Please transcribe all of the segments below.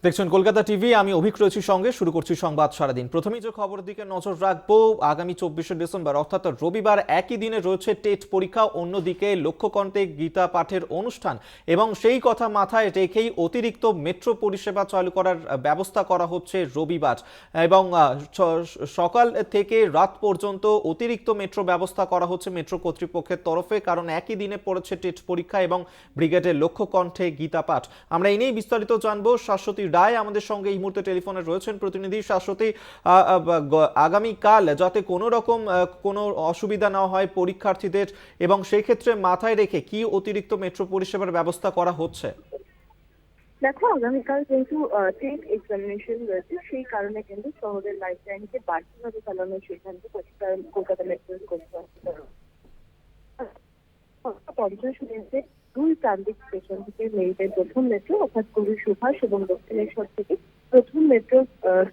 দেখছেন কলকাতা টিভি, আমি অভিক রয়েছি সঙ্গে। শুরু করছি সংবাদ সারাদিন। প্রথমেই যে খবরের দিকে নজর রাখবো, আগামী 24শে ডিসেম্বর অর্থাৎ রবিবার একই দিনে রয়েছে টেট পরীক্ষা, অন্যদিকে লক্ষ্যকণ্ঠে গীতা পাঠের অনুষ্ঠান এবং সেই কথা মাথায় রেখেই অতিরিক্ত মেট্রো পরিষেবা চালু করার ব্যবস্থা করা হচ্ছে রবিবার এবং সকাল থেকে রাত পর্যন্ত অতিরিক্ত মেট্রো ব্যবস্থা করা হচ্ছে মেট্রো কর্তৃপক্ষের তরফে, কারণ একই দিনে পড়েছে টেট পরীক্ষা এবং ব্রিগেডের লক্ষ্যকণ্ঠে গীতা পাঠ। আমরা এই নিয়েই বিস্তারিত জানবো। শাশ্বতী রায় আমাদের সঙ্গে এই মুহূর্তে টেলিফোনে রয়েছেন। প্রতিনিধি শাশ্বতী, আগামীকাল যাতে কোনো রকম কোনো অসুবিধা না হয় পরীক্ষার্থীদের, এবং সেই ক্ষেত্রে মাথায় রেখে কি অতিরিক্ত মেট্রো পরিষেবার ব্যবস্থা করা হচ্ছে? দেখো, আগামীকাল যেহেতু টেট এক্সামিনেশন রয়েছে, সেই কারণে কিন্তু শহরের লাইফ লাইনকে বাড়তিভাবে চালানোর সিদ্ধান্ত কলকাতা মেট্রো কর্তৃপক্ষ। 50 মিনিটে দুই ট্রানজিট স্টেশন থেকে মেরিটের প্রথম মেট্রো অর্থাৎ কবি সুভাষ এবং দক্ষিণেশ্বর থেকে প্রথম মেট্রো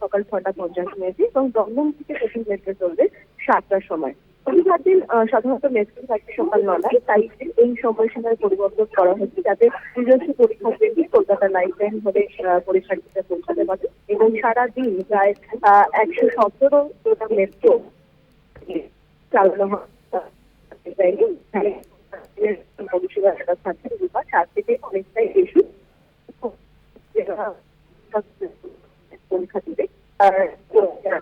সকাল 6টা 50 মিনিটে এবং দমদম থেকে প্রথম মেট্রো চলবে 7টার সময়। রবিবার দিন সাধারণত মেট্রো থাকবে সকাল 9টায়, তাই এই সময়সীমায় পরিবর্তন করা হচ্ছে যাতে নিজস্ব পরীক্ষার্থী কলকাতা লাইফ লাইন ধরে পরীক্ষার্থীরা পৌঁছাতে পারে এবং সারাদিন প্রায় 117টা মেট্রো চালানো হয়। পরিষেবা থাকছে রবিবার 4 থেকে অনেকটাই বেশি পরীক্ষার্থীদের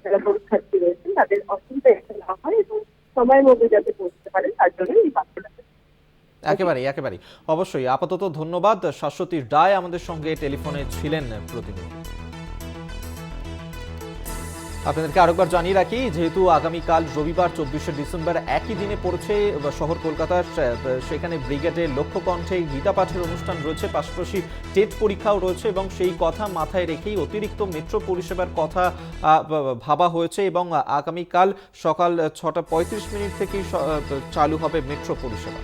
যারা পরীক্ষার্থী রয়েছেন তাদের অসুবিধা না হয় এবং সময়ের মধ্যে যাতে পৌঁছতে পারেন তার জন্য এই বার্তাটা। একেবারেই অবশ্যই। আপাতত ধন্যবাদ। শাশ্বতী রায় আমাদের সঙ্গে টেলিফোনে ছিলেন প্রতিনিধি। আপনাদেরকে আরেকবার জানিয়ে রাখি, যেহেতু আগামীকাল রবিবার 24শে ডিসেম্বর একই দিনে পড়েছে শহর কলকাতার, সেখানে ব্রিগেডের লক্ষ্যকণ্ঠে গীতা পাঠের অনুষ্ঠান রয়েছে, পাশাপাশি টেট পরীক্ষাও রয়েছে এবং সেই কথা মাথায় রেখেই অতিরিক্ত মেট্রো পরিষেবার কথা ভাবা হয়েছে এবং আগামীকাল সকাল 6টা 35 মিনিট থেকেই চালু হবে মেট্রো পরিষেবা।